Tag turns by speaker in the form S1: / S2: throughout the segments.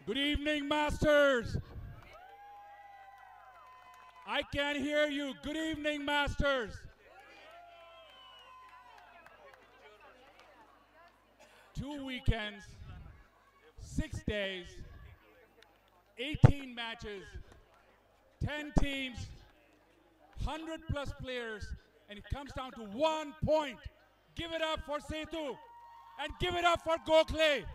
S1: Good evening, Masters. I can't hear you. Good evening, Masters. 2 weekends, 6 days, 18 matches, 10 teams, 100 plus players, and it comes down to 1 point. Give it up for Setu and give it up for Gokhale.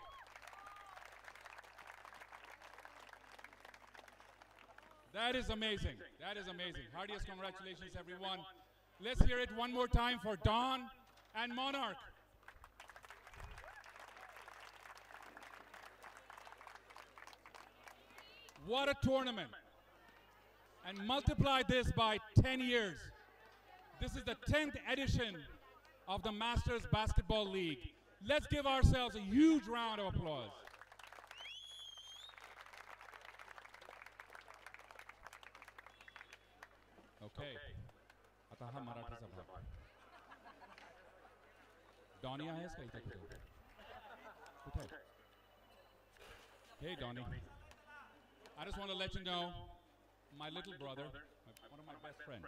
S1: That is amazing. That is amazing. Heartiest congratulations, everyone. Let's hear it one more time for Don and Monarch. What a tournament. And multiply this by 10 years. This is the 10th edition of the Masters Basketball League. Let's give ourselves a huge round of applause. Okay. आता हा मराठीचा भाग. Donnie आहेस का इथे कुठे? कुठे? Hey Donnie. I just want to let you know, my little brother, one of my best friends.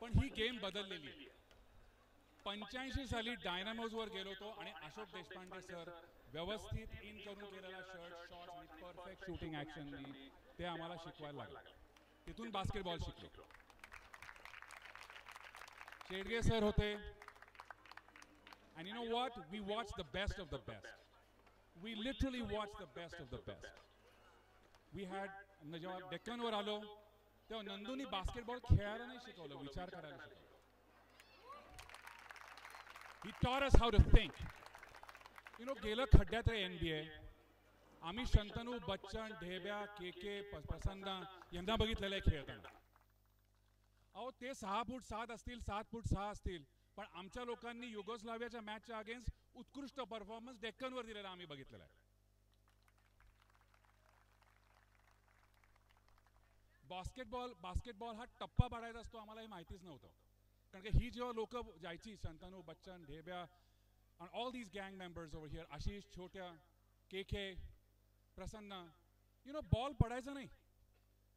S1: पण ही गेम बदललेली आहे. 85 साली डायनामोजवर गेलो होतो आणि अशोक देशपांडे सर व्यवस्थित इन करून केलेला शर्ट शॉट्स आणि परफेक्ट शूटिंग ॲक्शन ते आम्हाला शिकवायला लागले. तिथून बास्केटबॉल शिकलो. शेडगे सर होते. And you know what? We watched the best of the best. We literally watched the best of the best. We had, जेव्हा डेक्कनवर आलो तेव्हा नंदूनी बास्केटबॉल खेळायला नाही शिकवलं, विचार करायला शिकवलं. He taught us how to think. You know, गेलं खड्ड्यात रे NBA. आम्ही शंतनू, बच्चन, ढेब्या, के प्रसन्न यांना बघितलेलं आहे खेळताना. अहो ते 6 फूट 7 असतील, 7 फूट 6 असतील, पण आमच्या लोकांनी युगोस्लावियाच्या मॅचच्या अगेन्स्ट उत्कृष्ट परफॉर्मन्स डेक्कनवर दिलेला आम्ही बघितलेला आहे. बास्केटबॉल हा टप्पा पाडायचा असतो आम्हाला हे माहितीच नव्हतं. कारण की ही जेव्हा लोक जायची, Shantanu, Bachchan, ढेब्या, and all these gang members over here, Ashish, छोट्या, के प्रसन्न, you know, बॉल पडायचा नाही.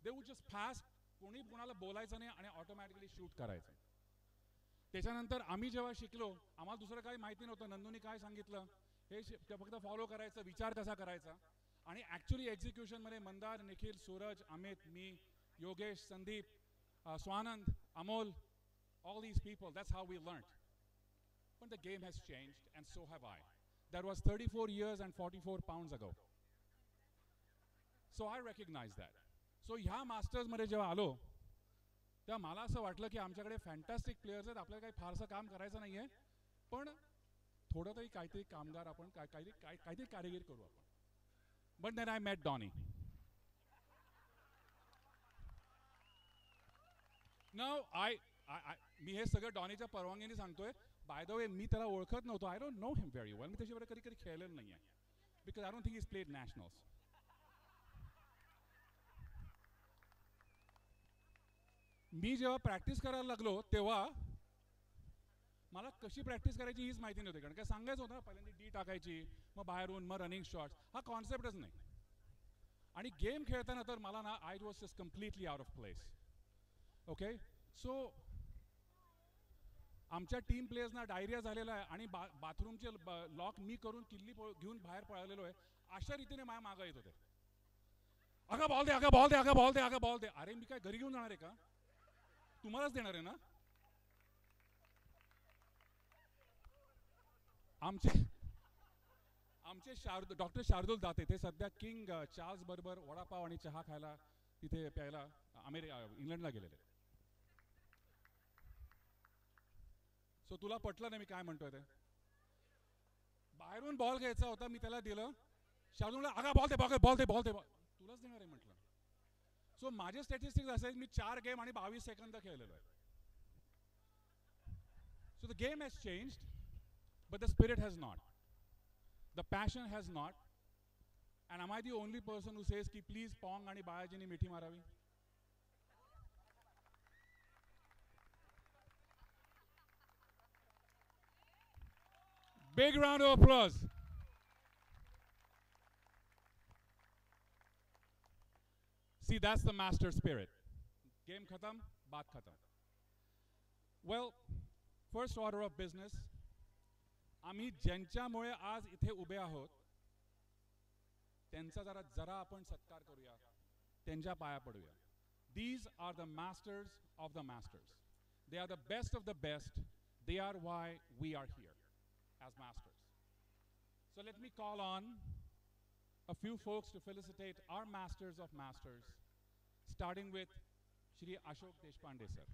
S1: They would just pass, कोणी कोणाला बोलायचं नाही आणि ऑटोमॅटिकली शूट करायचं. त्याच्यानंतर आम्ही जेव्हा शिकलो, आम्हाला दुसरं काही माहिती नव्हतं. नंदूनी काय सांगितलं हे फक्त फॉलो करायचं, विचार कसा करायचा. आणि ॲक्च्युली एक्झिक्युशनमध्ये मंदार, निखिल, सूरज, अमित, मी, Yogesh, Sandeep, Swanand, Amol, all these people, that's how we learned. But the game has changed and so have I. That was 34 years and 44 pounds ago. So I recognize that. So ह्या मास्टर्समध्ये जेव्हा आलो तेव्हा मला असं वाटलं की आमच्याकडे फॅन्टॅस्टिक प्लेयर्स आहेत, आपल्याला काही फारसं काम करायचं नाहीये, पण थोडं तरी काहीतरी कामगार आपण काहीतरी कारिगीर करू आपण. But then I met Donnie. Now मी हे सगळं डॉनीच्या परवानगीने सांगतोय. बाय द वे मी त्याला ओळखत नव्हतो. I don't know him very well. मी त्याच्याबरोबर कधी खेळलेलं नाही आहे. Because I don't think is played nationals. मी जेव्हा प्रॅक्टिस करायला लागलो तेव्हा मला कशी प्रॅक्टिस करायची हीच माहिती नव्हती. कारण काय सांगायचं होतं ना, पहिल्यांदा डी टाकायची, मग बाहेरून, मग रनिंग शॉट्स, हा कॉन्सेप्टच नाही. आणि गेम खेळताना तर मला ना I was just completely out of place. Okay, so आमच्या टीम प्लेयर्सना डायरिया झालेला आहे आणि बाथरूमचे लॉक मी करून किल्ली घेऊन बाहेर पळालेलो आहे. अशा रीतीने माझ्या मागं येत होते. अगं बॉल दे, अगं बॉल दे, अगं बॉल दे, अगं बॉल दे. अरे मी काय घरी घेऊन जाणार आहे का? तुम्हालाच देणार आहे ना. आमचे डॉक्टर शार्दुल दाते ते सध्या किंग चार्ल्स बरोबर वडापाव आणि चहा खायला तिथे प्यायला इंग्लंडला गेलेले. सो तुला पटलं नाही मी काय म्हणतोय ते. बाहेरून बॉल घ्यायचा होता, मी त्याला दिलं. शार्दुलला अगं बॉल दे, बॉल दे, बॉल दे. तुलाच देणार आहे म्हटलं. सो माझे स्टॅटिस्टिक्स असे मी 4 गेम आणि 22 सेकंद खेळलेलो आहे. So the game has changed but the spirit has not. The passion has not. And am I the only person who says ki please Pong आणि बायाजीनी मिठी मारावी? Big round of applause. See, that's the master spirit. Game khatam, baat khatam. Well, first order of business. आम्ही ज्यांच्यामुळे आज इथे उभे आहोत त्यांचा जरा जरा आपण सत्कार करूया, त्यांच्या पाया पडूया. These are the masters of the masters. They are the best of the best. They are why we are here as masters. So let me call on a few folks to felicitate our masters of masters, starting with Shri Ashok Deshpande sir.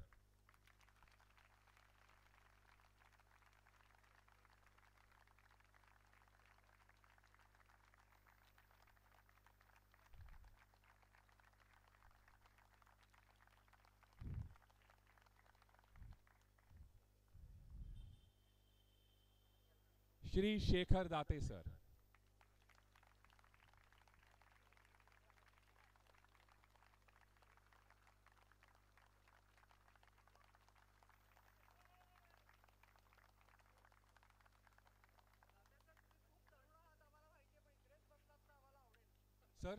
S1: Shri Shekhar Date sir. Sir.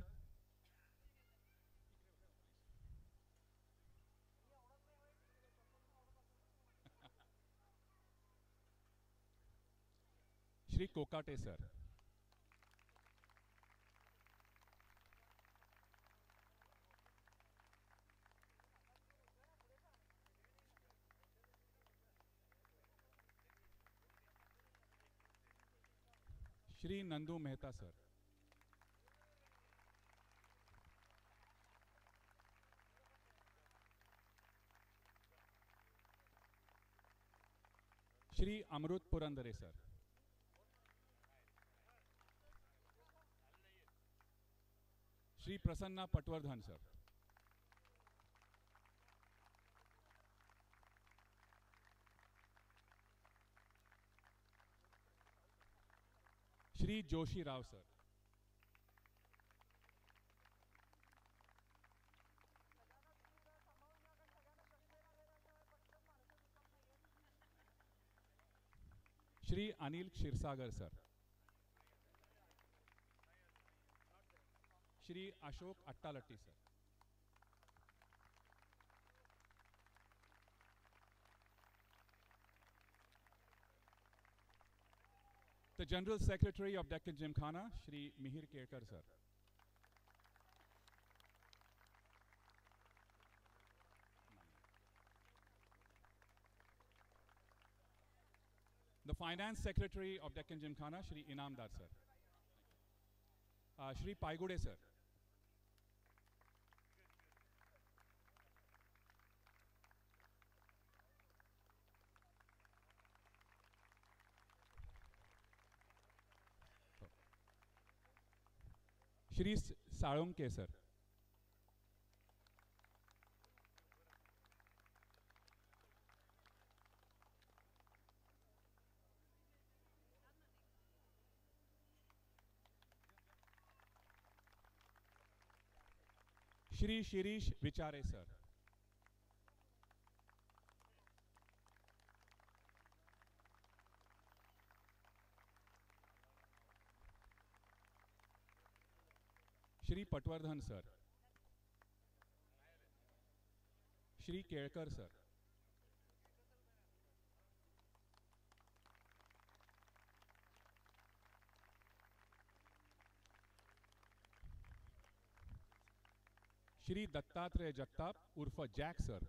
S1: Shri Kokate sir. Shri Nandu Mehta sir. Shri Amrut Purandare sir. Shri Prasanna Patwardhan sir. Shri Joshi Rao sir. Shri Anil Kshirsagar sir. Shri Ashok Attalatti sir. The General Secretary of Deccan Gymkhana, Shri Mihir Kerkar sir. The Finance Secretary of Deccan Gymkhana, Shri Inamdar sir. Shri Paigude sir. Shri Salonke sir. Shri Shirish Vichare sir. Shri Patwardhan sir. Shri Kerkar sir. Shri Dattatreya Jagtap Urfa Jack sir.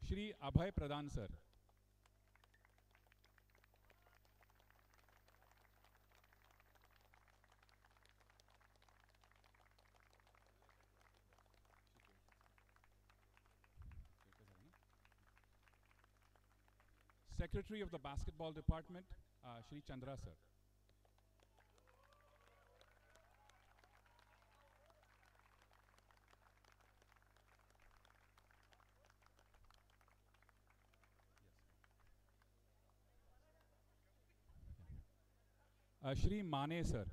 S1: Shri Abhay Pradhan sir. Secretary of the Basketball Department, Shri Chandra sir. Shri Mane sir.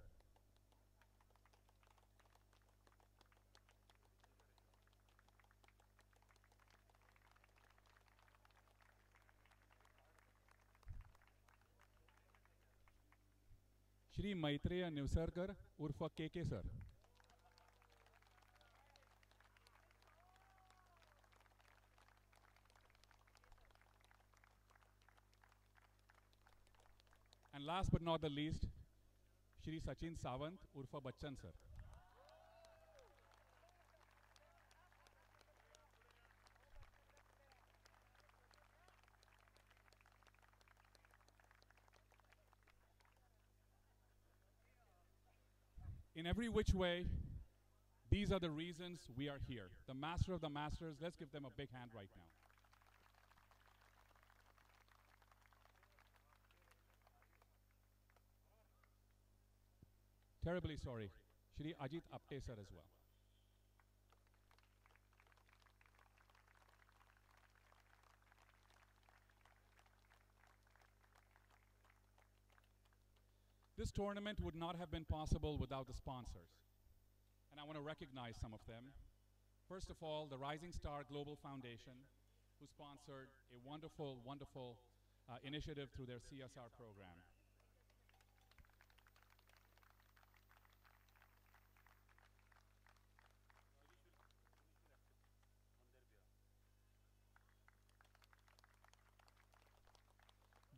S1: Shri Maitreya Nivsarkar Urfa KK sir. And last but not the least, Shri Sachin Sawant Urfa Bachchan sir. In every which way, these are the reasons we are here. The master of the masters, let's give them a big hand right now. Terribly sorry. Shri Ajit Apte sir as well. This tournament would not have been possible without the sponsors. And I want to recognize some of them. First of all, the Rising Star Global Foundation, who sponsored a wonderful, wonderful initiative through their CSR program.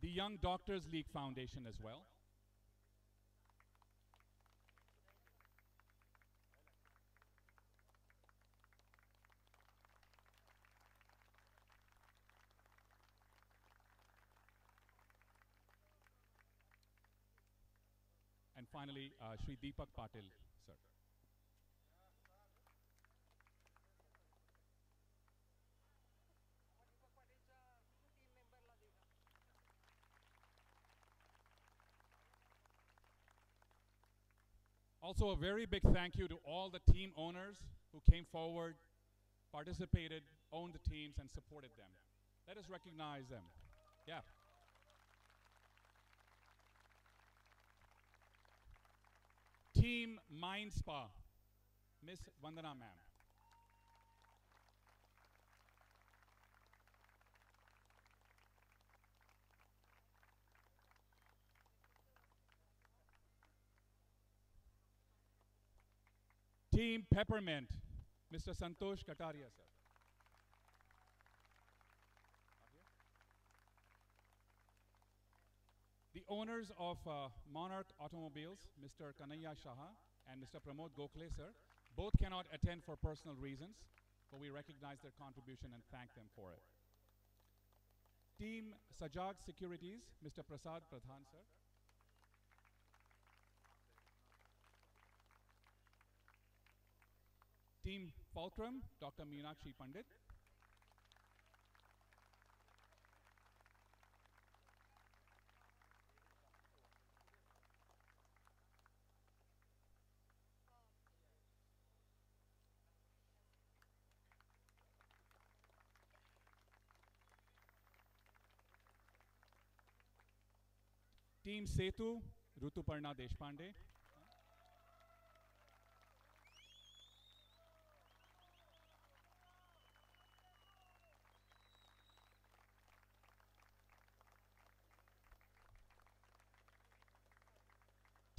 S1: The Young Doctors League Foundation as well. And finally, Shri Deepak Patil, sir. Also, a very big thank you to all the team owners who came forward, participated, owned the teams, and supported them. Let us recognize them. Yeah. Team Mind Spa, Miss Vandana ma'am. Team Peppermint, Mr. Santosh Kataria sir. The owners of Monarch Automobiles, Mr. Kanaya Shaha and Mr. Pramod Gokhale sir, both cannot attend for personal reasons, but we recognize their contribution and thank them for it. Team Sajag Securities, Mr. Prasad Pradhan sir. Team Fulcrum, Dr. Meenakshi Pandit. Team Setu, Rutuparna Deshpande.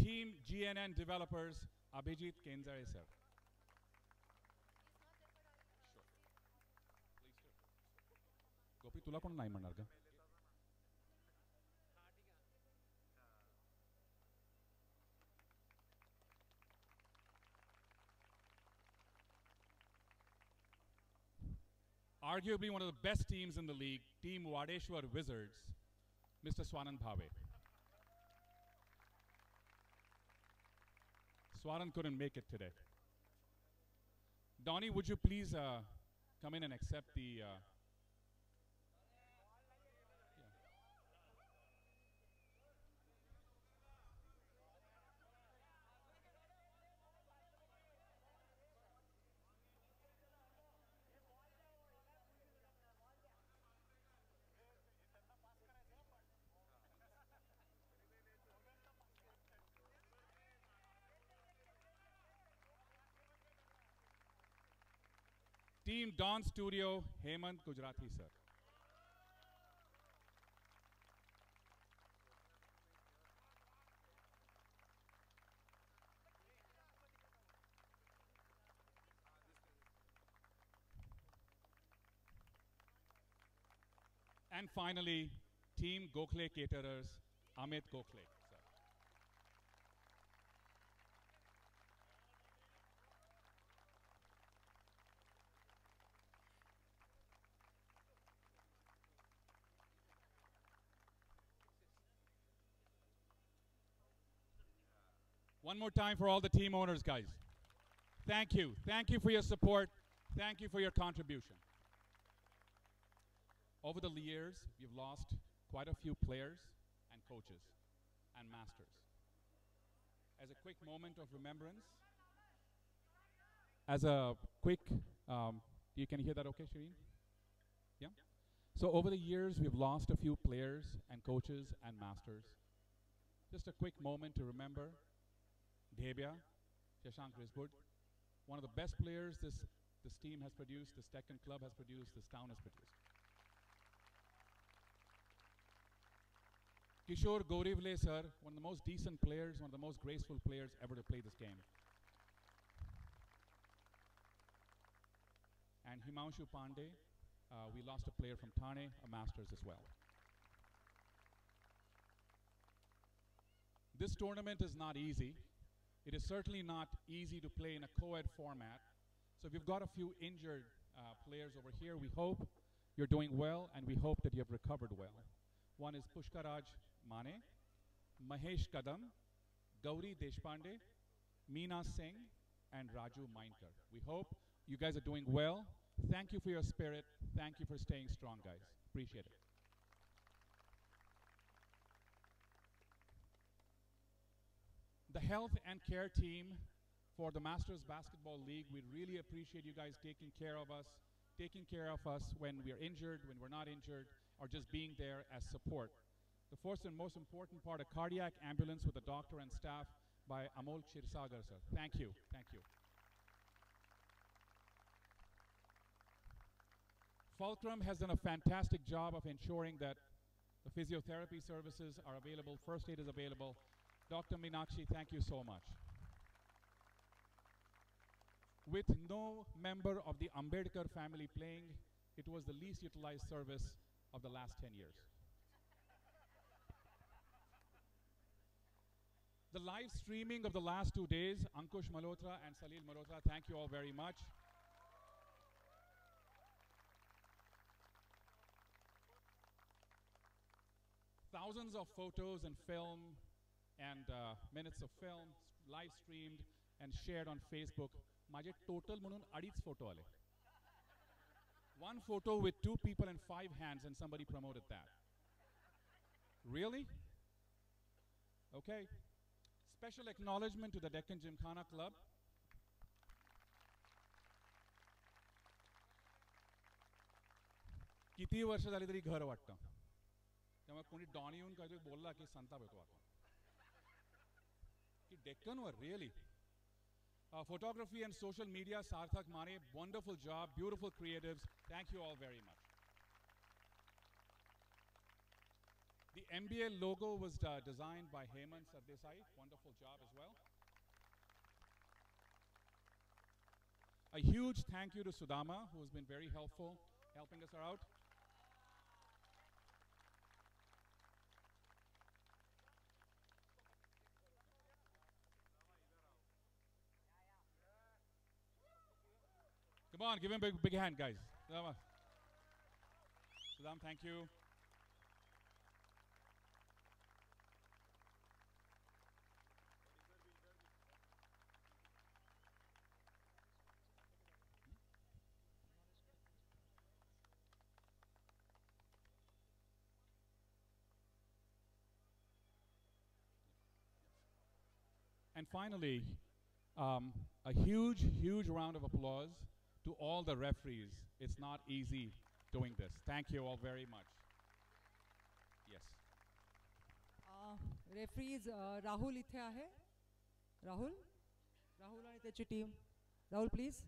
S1: Team GNN Developers, Abhijit Kenzare sir. गोपी तुला कोण नाही म्हणणार का? Arguably one of the best teams in the league, Team Wadeshwar Wizards, Mr. Swanand Bhave. Swanand couldn't make it today. Donnie, would you please come in and accept the... Team Dawn Studio, Hemant Gujarati sir. And finally, Team Gokhale Caterers, Amit Gokhale. Sir. One more time for all the team owners, guys. Thank you. Thank you for your support. Thank you for your contribution. Over the years, we've lost quite a few players and coaches and masters. As a quick moment of remembrance, as a quick, you can hear that okay, Shireen? Yeah? So over the years, we've lost a few players and coaches and masters. Just a quick moment to remember Dhebia, Shashank Risbud, one of the best players this team has produced, this Deccan club has produced, this town has produced. Kishore Gorivle, sir, one of the most decent players, one of the most graceful players ever to play this game. And Himanshu Pandey, we lost a player from Thane, a Masters as well. This tournament is not easy. It is certainly not easy to play in a co-ed format. So we've got a few injured players over here. We hope you're doing well, and we hope that you have recovered well. One is Pushkaraj Mane, Mahesh Kadam, Gauri Deshpande, Meena Singh, and Raju Mainkar. We hope you guys are doing well. Thank you for your spirit. Thank you for staying strong, guys. Appreciate it. The health and care team for the Masters Basketball League, we really appreciate you guys taking care of us when we're injured, when we're not injured, or just being there as support. The first and most important part, a cardiac ambulance with a doctor and staff by Amol Chirsagar, sir. Thank you, thank you. Fulcrum has done a fantastic job of ensuring that the physiotherapy services are available, first aid is available. Dr. Meenakshi, thank you so much. With no member of the Ambedkar family playing, it was the least utilized service of the last 10 years. The live streaming of the last 2 days, Ankush Malhotra and Salil Malhotra, thank you all very much. Thousands of photos and film and minutes of film live streamed and shared on Facebook. माझे total म्हणून 2.5 photo आले. One photo with 2 people and 5 hands, and somebody promoted that. Really? Okay. Special acknowledgement to the Deccan Gymkhana Club. किती वर्ष झाली तरी घर वाटतं. त्यामुळे कोणी डॉन येऊन काहीतरी बोलला की संताप येतो आता. की डेक्कनवर, really? Photography and social media, Sarthak Mane, wonderful job, beautiful creatives. Thank you all very much. The MBA logo was designed by Hemant Sardesai. Wonderful job as well. A huge thank you to Sudama, who has been very helpful, helping us out. Come on, give him a big hand, guys. Sudam, thank you. And finally, a huge, huge round of applause to all the referees. It's not easy doing this. Thank you all very much. Yes.
S2: Referees, Rahul इथे आहे. Rahul आणि त्याची team. Rahul, please.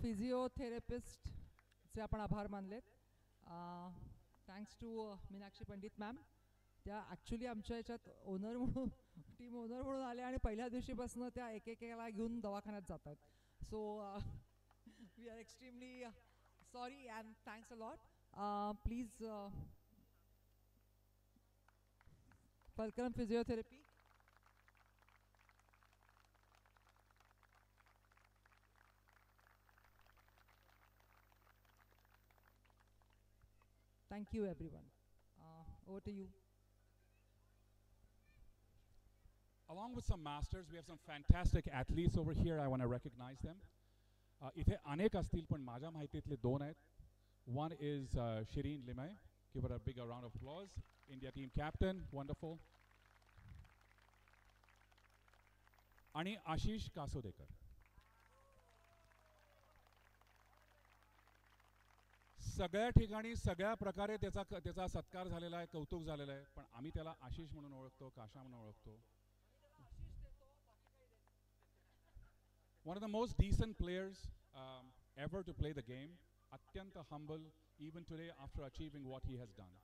S2: फिजिओथेरपिस्टचे आपण आभार मानलेत. Thanks to Meenakshi Pandit ma'am. त्या actually आमच्या याच्यात ओनर म्हणून टीम ओनर म्हणून आल्या आणि पहिल्या दिवशीपासून त्या एकेकाला घेऊन दवाखान्यात जात आहेत. So we are extremely sorry and thanks a lot. Please welcome physiotherapy. Thank you, everyone. Over to you.
S1: Along with some masters, we have some fantastic athletes over here. I want to recognize them. इथे अनेक असतील पण माझ्या माहितीतले दोन आहेत. One is Shireen Limay. Give her a big round of applause. India team captain, wonderful. आणि आशिष कासोदेकर. सगळ्या ठिकाणी सगळ्या प्रकारे त्याचा सत्कार झालेला आहे, कौतुक झालेलं आहे, पण आम्ही त्याला आशिष म्हणून ओळखतो, काशा म्हणून ओळखतो. One of the most decent players ever to play the game. अत्यंत humble even today after achieving what he has done.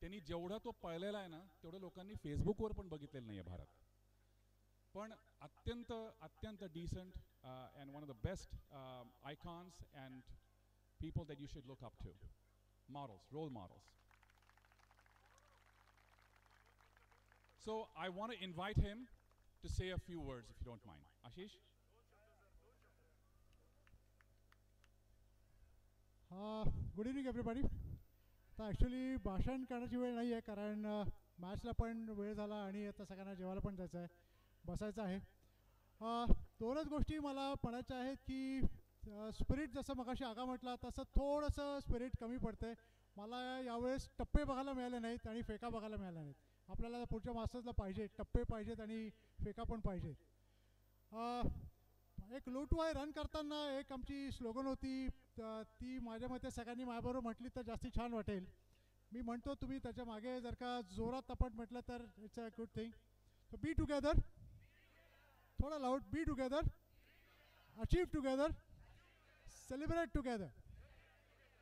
S1: त्यांनी जेवढा तो पळलेला आहे ना तेवढं लोकांनी फेसबुकवर पण बघितलेलं नाही आहे भारत. पण अत्यंत अत्यंत decent and one of the best icons and people that you should look up to. Models, role models. So I want to invite him to say a few words if you don't mind. Ashish?
S3: Good evening everybody. तर actually भाषण करण्याची वेळ नाही आहे कारण मॅचला पण वेळ झाला आणि आता सगळ्यांना जेवायला पण जायचं आहे, बसायचं आहे. दोनच गोष्टी मला म्हणायच्या आहेत की स्पिरिट जसं मगाशी आगा म्हटला तसं थोडंसं स्पिरिट कमी पडते. मला यावेळेस टप्पे बघायला मिळाले नाहीत आणि फेका बघायला मिळाल्या नाहीत. आपल्याला पुढच्या मास्टर्सला पाहिजे टप्पे पाहिजेत आणि फेका पण पाहिजेत. एक लोटू आहे रन करताना एक आमची स्लोगन होती, ती माझ्या मते सगळ्यांनी माझ्याबरोबर म्हटली तर जास्ती छान वाटेल. मी म्हणतो तुम्ही त्याच्या मागे जर का जोरात आपण म्हटलं तर it's a good thing. So be together. थोडा loud. Be together, achieve together, celebrate together.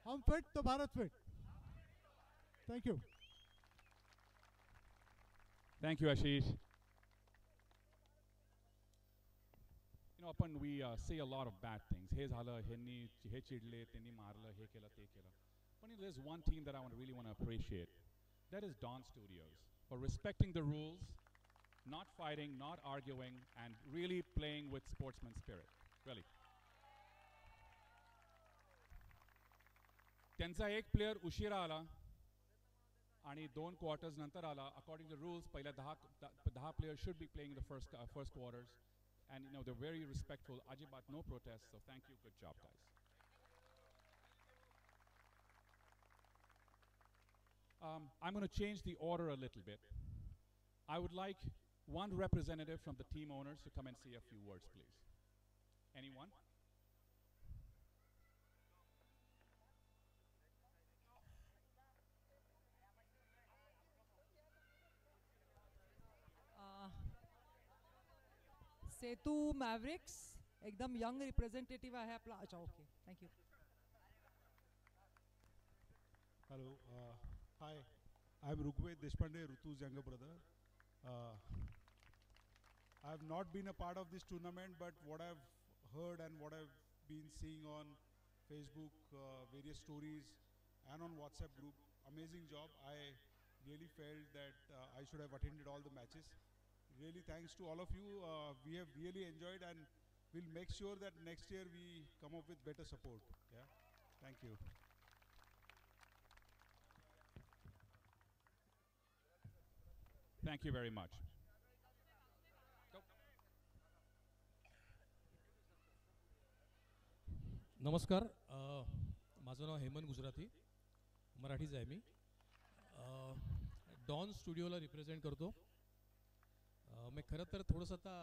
S3: हम फिट तो Bharat fit. Thank you.
S1: Thank you, Ashish. You know, आपण we say a lot of bad things. हे झालं, हे चिडले, त्यांनी मारलं, हे केलं, ते केलं. But you know, there's one team that I really want to appreciate. That is Dawn Studios for respecting the rules, not fighting, not arguing, and really playing with sportsman spirit. Really. त्यांचा एक player उशिरा आला आणि 2 quarters नंतर आला. According to rules पहिल्या 10 players should be playing in the first quarters, and you know they're very respectful. Ajibat, no protests, so thank you, good job guys. I'm going to change the order a little bit. I would like one representative from the team owners to come and say a few words, please. Anyone?
S2: Setu मॅव्रिक्स एकदम young representative आहे आपला. अच्छा, okay, thank you.
S4: Hello, hi, I'm Rugved Deshpande, Rutu's younger brother. I have not been a part of this tournament, but what I've heard and what I've been seeing on Facebook, various stories, and on WhatsApp group, amazing job. I really felt that I should have attended all the matches. Really thanks to all of you. We have really enjoyed and we'll make sure that next year we come up with better support. Yeah, thank you.
S1: Thank you very much.
S5: नमस्कार. माझं नाव हेमंत गुजराती, मराठीच आहे मी. Don स्टुडिओला represent करतो. मी खरं तर थोडंसं आता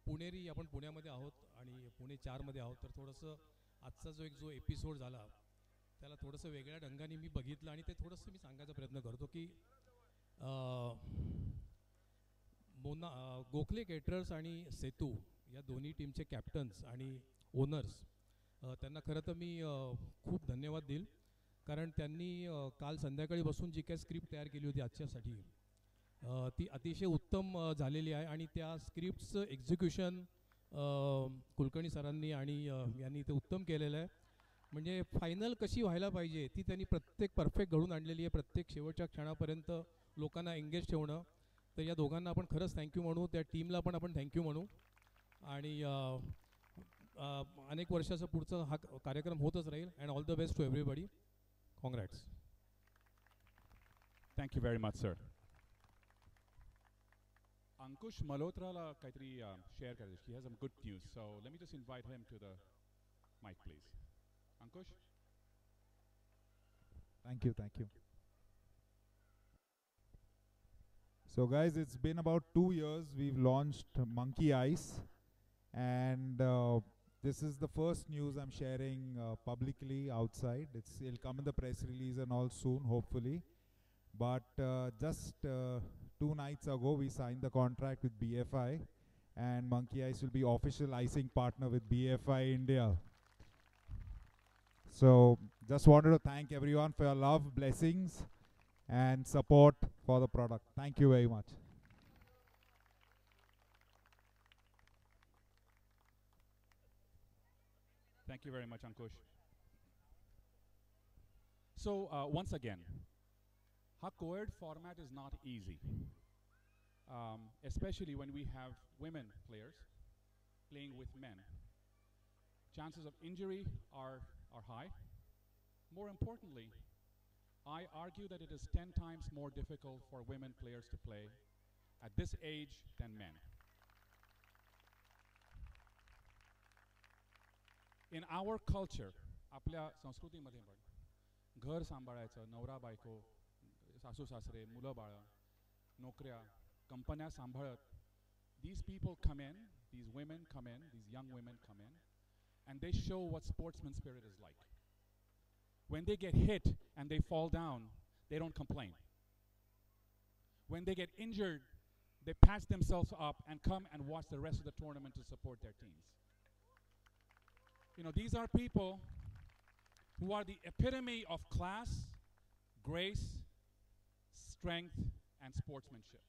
S5: पुणेरी, आपण पुण्यामध्ये आहोत आणि पुणे 4मध्ये आहोत, तर थोडंसं आजचा जो एपिसोड झाला त्याला थोडंसं वेगळ्या ढंगाने मी बघितलं आणि ते थोडंसं मी सांगायचा प्रयत्न करतो की गोखले केटरर्स आणि सेतू या दोन्ही टीमचे कॅप्टन्स आणि ओनर्स त्यांना खरं तर मी खूप धन्यवाद देईल, कारण त्यांनी काल संध्याकाळी बसून जी काही स्क्रिप्ट तयार केली होती आजच्यासाठी ती अतिशय उत्तम झालेली आहे. आणि त्या स्क्रिप्टचं एक्झिक्युशन कुलकर्णी सरांनी आणि यांनी ते उत्तम केलेलं आहे. म्हणजे फायनल कशी व्हायला पाहिजे ती त्यांनी प्रत्येक परफेक्ट घडून आणलेली आहे. प्रत्येक शेवटच्या क्षणापर्यंत लोकांना एंगेज ठेवणं. तर या दोघांना आपण खरंच थँक्यू म्हणू, त्या टीमला पण आपण थँक्यू म्हणू. आणि अनेक वर्षाचा पुढचा हा कार्यक्रम होतच राहील. And all the best to everybody. Congrats.
S1: Thank you very much sir. Ankush मल्होत्राला काहीतरी शेअर करायचं. He has some good news, so let me just invite him to the mic please. Ankush.
S6: Thank you. So guys, it's been about 2 years we've launched Monkey Ice, and this is the first news I'm sharing publicly outside. It'll come in the press release and all soon, hopefully. But just 2 nights ago we signed the contract with BFI, and Monkey Ice will be official icing partner with BFI India. So just wanted to thank everyone for your love, blessings and support for the product. Thank you very much.
S1: Thank you very much, Ankush. So once again, our co-ed format is not easy, especially when we have women players playing with men. Chances of injury are high. More importantly, I argue that it is 10 times more difficult for women players to play at this age than men. In our culture, आपल्या संस्कृतीमध्ये पण घर सांभाळायचं, नवरा बायको, सासू सासरे, मुलं बाळं, नोकऱ्या, कंपन्या सांभाळत, these people come in, these women come in, these young women come in, and they show what sportsman spirit is like. When they get hit and they fall down, they don't complain. When they get injured, they patch themselves up and come and watch the rest of the tournament to support their teams. You know, these are people who are the epitome of class, grace, strength, and sportsmanship.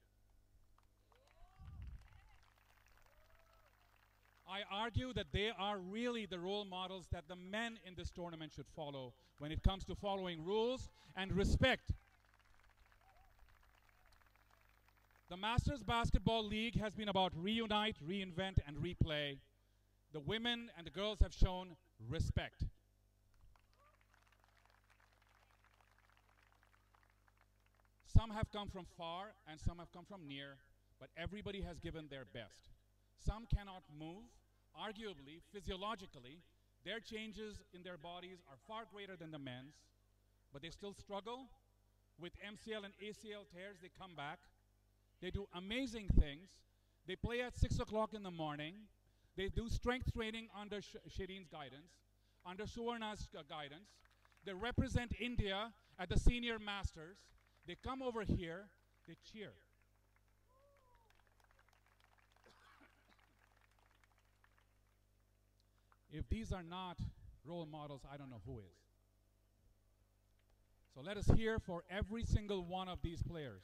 S1: I argue that they are really the role models that the men in this tournament should follow when it comes to following rules and respect. The Masters Basketball League has been about reunite, reinvent, and replay. The women and the girls have shown respect. Some have come from far and some have come from near, but everybody has given their best. Some cannot move. Arguably, physiologically, their changes in their bodies are far greater than the men's, but they still struggle. With MCL and ACL tears, they come back. They do amazing things. They play at 6 o'clock in the morning. They do strength training under Shireen's guidance, under Suvarna's guidance. They represent India at the Senior Masters. They come over here, they cheer. If these are not role models, I don't know who is. So let us hear for every single one of these players.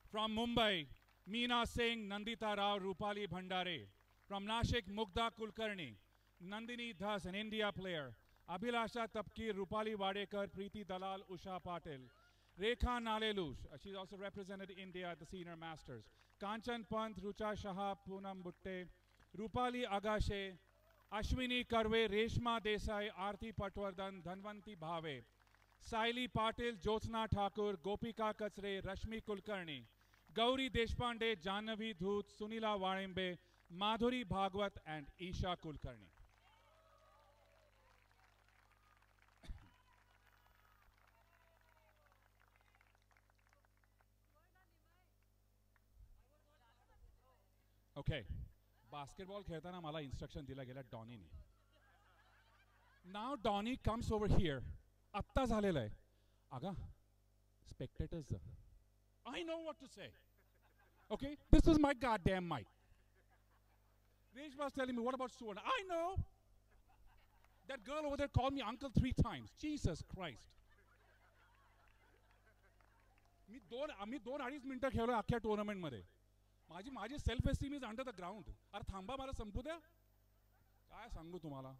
S1: From Mumbai, Meena Singh, Nandita Rao, Rupali Bhandare. From Nashik, Mugdha Kulkarni, Nandini Dhas, an India player. Abhilasha Tapkir, Rupali Wadekar, Preeti Dalal, Usha Patil. Rekha Nalelu, she's also represented India at the Senior Masters. Kanchan Pant, Rucha Shah, Poonam Butte, Rupali Agashe, Ashwini Karve, Reshma Desai, Aarti Patwardhan, Dhanvanti Bhave, Saili Patil, Jyotsna Thakur, Gopika Kachre, Rashmi Kulkarni, Gauri Deshpande, Jahnavi Dhoot, Sunila Varimbe, Madhuri Bhagwat, and Isha Kulkarni. Okay, basketball खेळताना मला instruction दिला गेला डॉनीने. Now Donnie comes over here. आत्ता झालेलं आहे. आगा, spectators. I know what to say. Okay, this is my goddamn mic. Reshma was telling me, what about Suvarna? I know. That girl over there called me uncle 3 times. Jesus Christ. आम्ही 2-2.5 मिनिटं खेळलो अख्ख्या टुर्नामेंटमध्ये. माझी self esteem is under the ground. अरे थांबा, मला संपू द्या. काय सांगू तुम्हाला.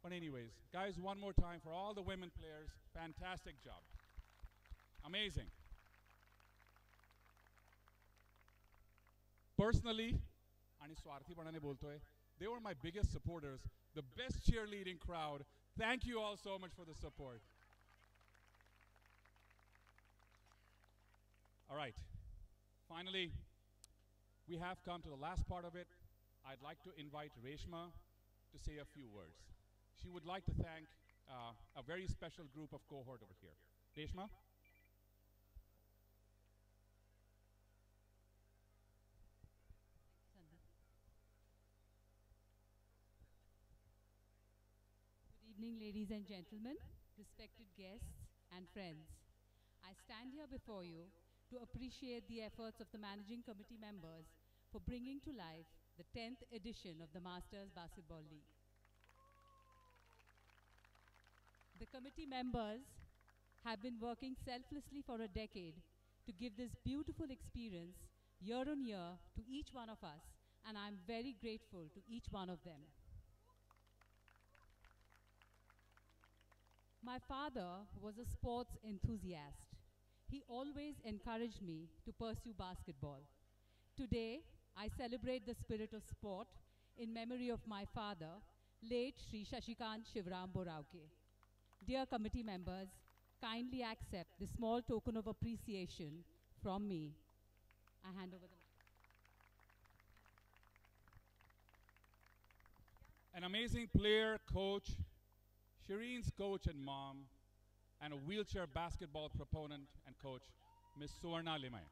S1: But anyways, guys, one more time for all the women players, fantastic job. Amazing. Personally, आणि स्वार्थीपणाने बोलतोय, they were my biggest supporters, the best cheerleading crowd. Thank you all so much for the support. All right. Finally, we have come to the last part of it. I'd like to invite Reshma to say a few words. She would like to thank a very special group of cohort over here. Reshma?
S7: Good evening, ladies and gentlemen, respected guests and friends. I stand here before you to appreciate the efforts of the managing committee members for bringing to life the 10th edition of the Masters Basketball League. The committee members have been working selflessly for a decade to give this beautiful experience year on year to each one of us, and I'm very grateful to each one of them. My father was a sports enthusiast. He always encouraged me to pursue basketball. Today, I celebrate the spirit of sport in memory of my father, late Shri Shashikant Shivram Borauke. Dear committee members, kindly accept this small token of appreciation from me. I hand over the mic.
S1: An amazing player, coach, Shireen's coach and mom, and a wheelchair basketball proponent and coach, Ms. Suvarna Limay.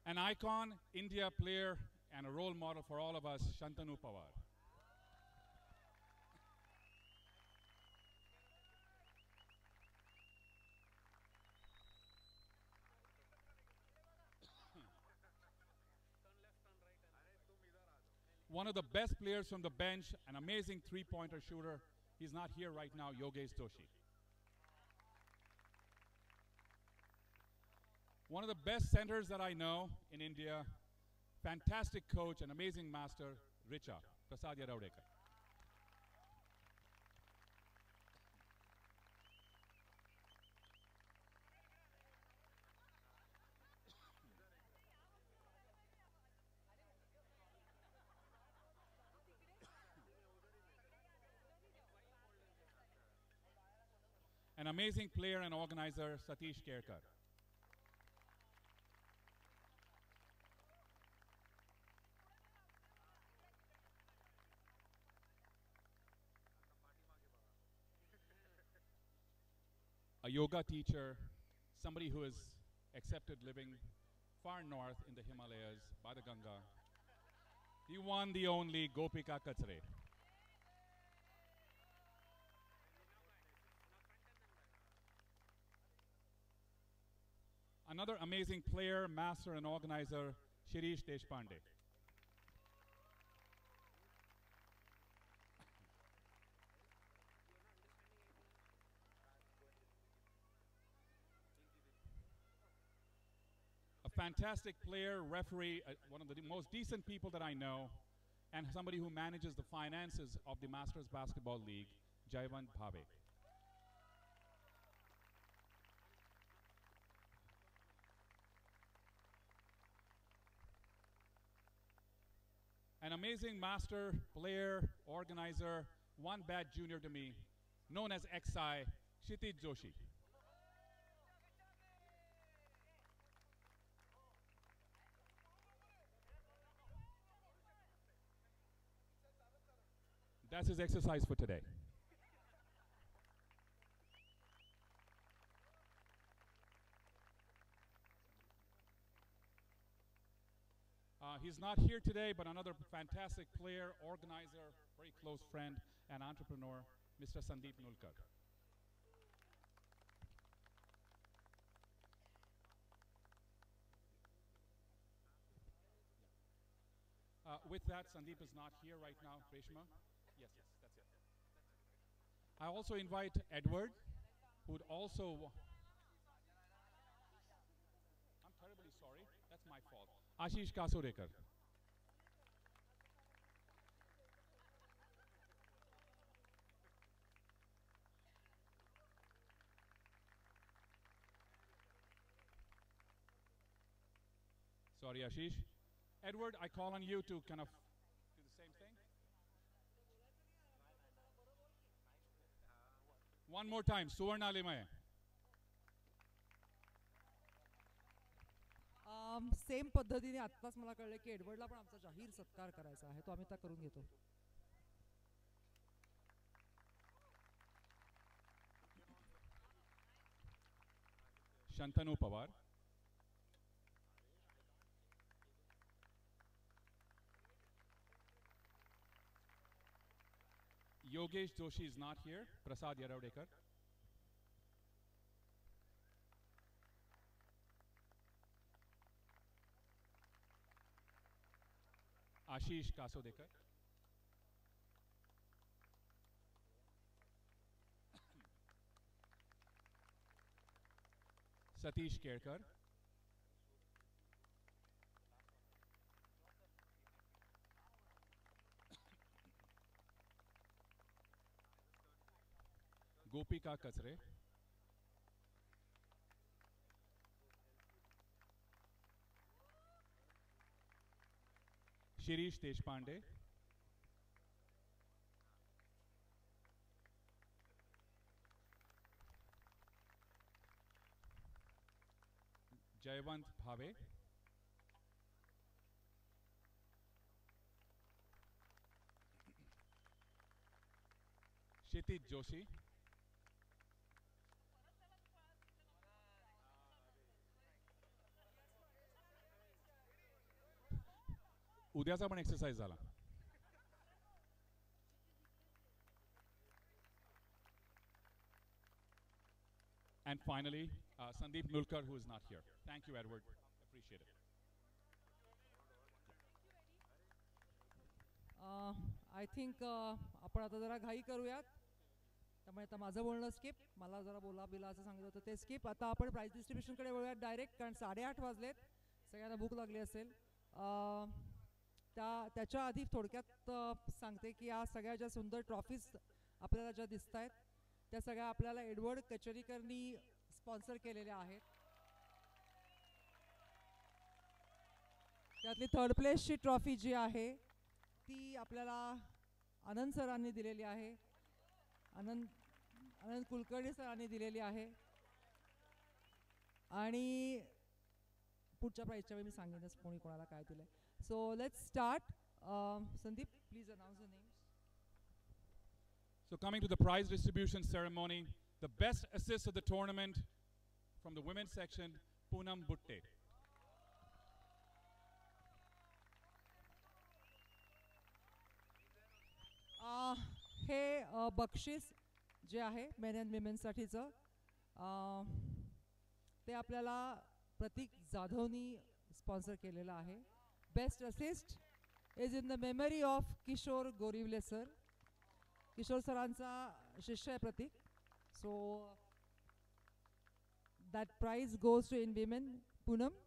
S1: An icon, India player, and a role model for all of us, Shantanu Pawar. One of the best players from the bench, an amazing three-pointer shooter. He's not here right now, Yogesh Doshi. One of the best centers that I know in India, fantastic coach and amazing master, Richa, Prasad Yaravdekar. An amazing player and organizer, Satish Kerkar. A yoga teacher, somebody who has accepted living far north in the Himalayas by the Ganga. The one, the only, Gopika Kachre. Another amazing player, master, and organizer, Shirish Deshpande. A fantastic player, referee, one of the most decent people that I know, and somebody who manages the finances of the Masters Basketball League, Jayavant Bhave. An amazing master, player, organizer, one bad junior to me, known as XI, Kshitij Joshi. That's his exercise for today. He's not here today, but another fantastic player, organizer, very close friend, and entrepreneur, Mr. Sandeep Nulkar. With that, Sandeep is not here right now. Reshma? Yes, yes, that's it. I also invite Edward, who would also. I'm terribly sorry. That's my fault. Ashish Kasodekar. Sorry, Ashish. Edward, I call on you to kind of do the same thing. One more time, Suvarna Limaya.
S2: Same पद्धतीने आत्ताच मला कळलं की एडवर्डला पण आमचा जाहीर सत्कार करायचा आहे तो आम्ही आता करून घेतो.
S1: Shantanu Pawar. Yogesh Joshi is not here. Prasad Yaravdekar. Ashish Kasodekar. Satish Kerkar. Gopika Kachre. Shirish Deshpande. Jayavant Bhave. Kshitij Joshi. उद्याचा पण एक्सरसाइज झाला. And finally, Sandeep Nulkar, who is not here. Thank you, Edward. Appreciate it.
S2: I think आपण आता जरा घाई करूयात त्यामुळे आता माझं बोलणं स्किप मला जरा बोला बिला असं सांगितलं होतं ते स्किप. आता आपण प्राईज डिस्ट्रीब्युशनकडे वळूयात डायरेक्ट कारण 8:30 वाजलेत सगळ्यांना भूक लागली असेल. त्याच्या आधी थोडक्यात सांगते की या सगळ्या ज्या सुंदर ट्रॉफीज आपल्याला ज्या दिसत आहेत त्या सगळ्या आपल्याला एडवर्ड कचेरीकरनी स्पॉन्सर केलेल्या आहेत. त्यातली 3rd प्लेसची ट्रॉफी जी आहे ती आपल्याला आनंद सरांनी दिलेली आहे. आनंद कुलकर्णी सरांनी दिलेली आहे आणि पुढच्या प्राईजच्या वेळी मी सांगेनच कोणी कोणाला काय दिलंय. So let's start. Sandeep, please announce the names.
S1: So coming to the prize distribution ceremony, the best assist of the tournament from the women's section, Poonam Butte.
S2: हे बक्षीस जे आहे मेन अँड विमेन्ससाठीचं ते आपल्याला प्रतीक जाधवनी स्पॉन्सर केलेलं आहे. Best assist is in the memory of Kishore Gorivale sir. Kishore सरांचा शिष्य आहे Prateek. So that prize goes to in women Poonam.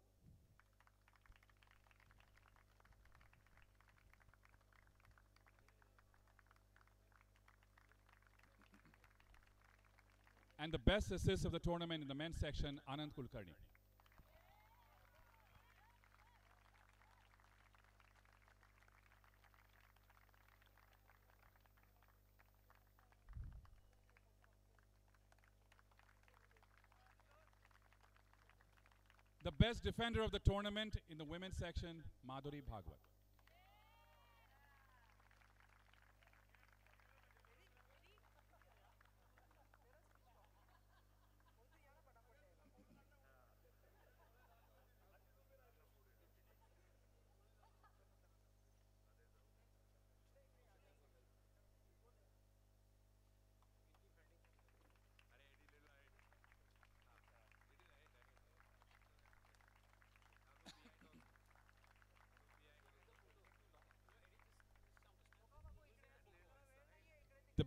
S1: And the best assist of the tournament in the men's section, Anand Kulkarni. The best defender of the tournament in the women's section, Madhuri Bhagwat.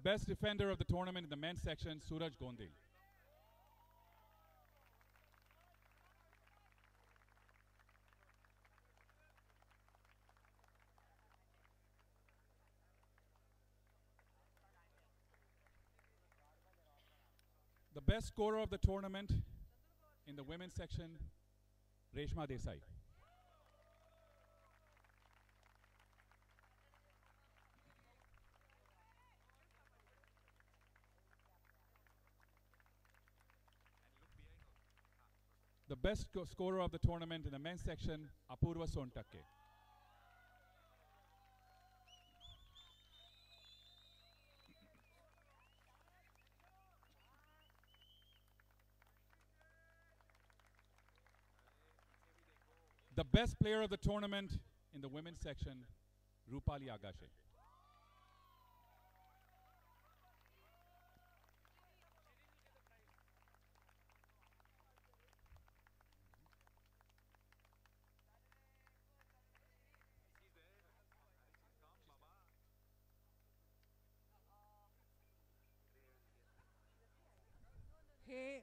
S1: best defender of the tournament in the men's section, Suraj Gondil. The best scorer of the tournament in the women's section, Reshma Desai. The best scorer of the tournament in the men's section, Apurva Sontakke. The best player of the tournament in the women's section, Rupali Agashe.
S2: Hey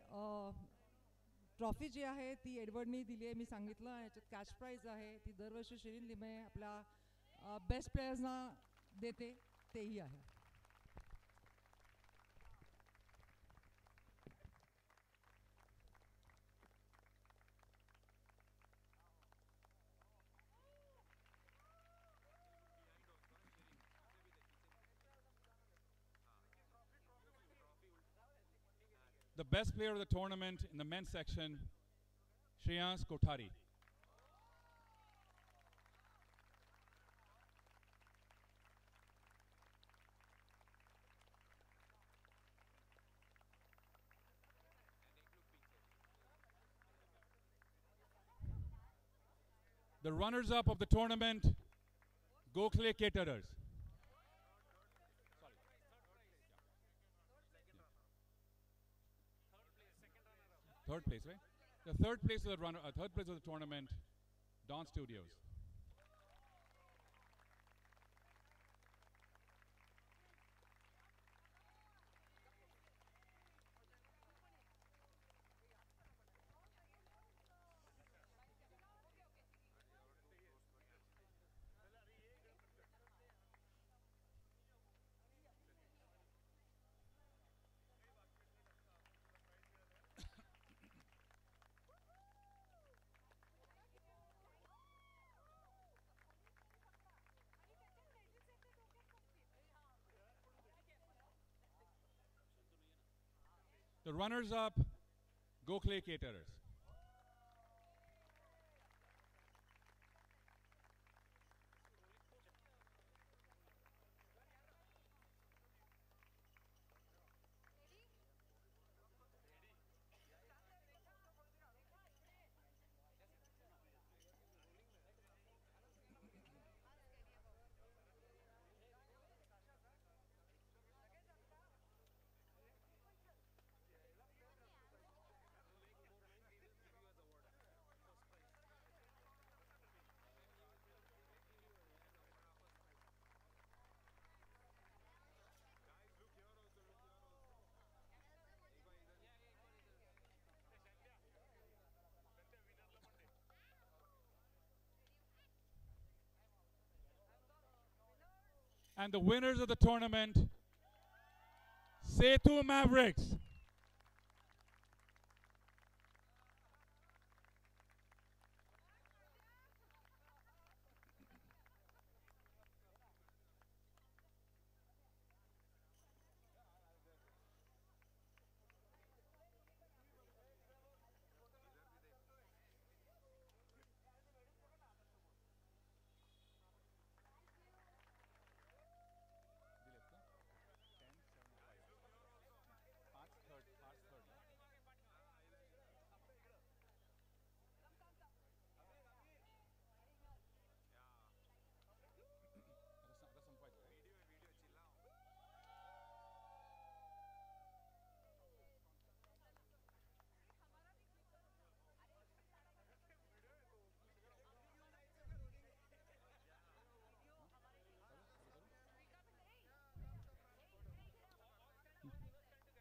S2: trophy जी आहे ती एडवर्डनी दिली आहे, मी सांगितलं. ह्याच्यात cash prize आहे, ती दरवर्षी शिरीन लिमे आपल्या बेस्ट प्लेयर्सना देते, तेही आहे.
S1: The best player of the tournament in the men's section, Shreyans Kothari. The runners-up of the tournament, Gokhale Caterers. Third place, right? The third place of the third place of the tournament, Dawn Studios. The runners-up, Gokhale Caterers. And the winners of the tournament, Setu Mavericks.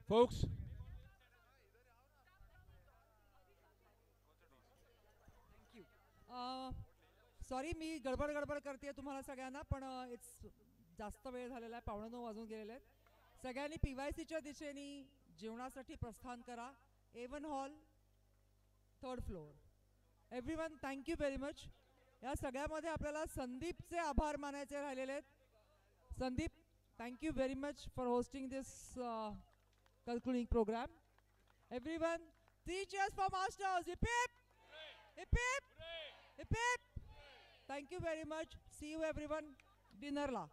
S1: Folks,
S2: sorry मी गडबड करते तुम्हाला सगळ्यांना, पण it's जास्त वेळ झालेला आहे, 9:15 वाजून गेलेले आहेत. सगळ्यांनी PYCच्या दिशेने जेवणासाठी प्रस्थान करा. A1 hall 3rd floor. Everyone thank you very much. या सगळ्यामध्ये आपल्याला संदीपचे आभार मानायचे राहिलेले आहेत. Sandeep, thank you very much for hosting this concluding program. Everyone, 3 cheers for Masters. Hip hip! Hip hip! Hip hip! Thank you very much. See you everyone dinner la.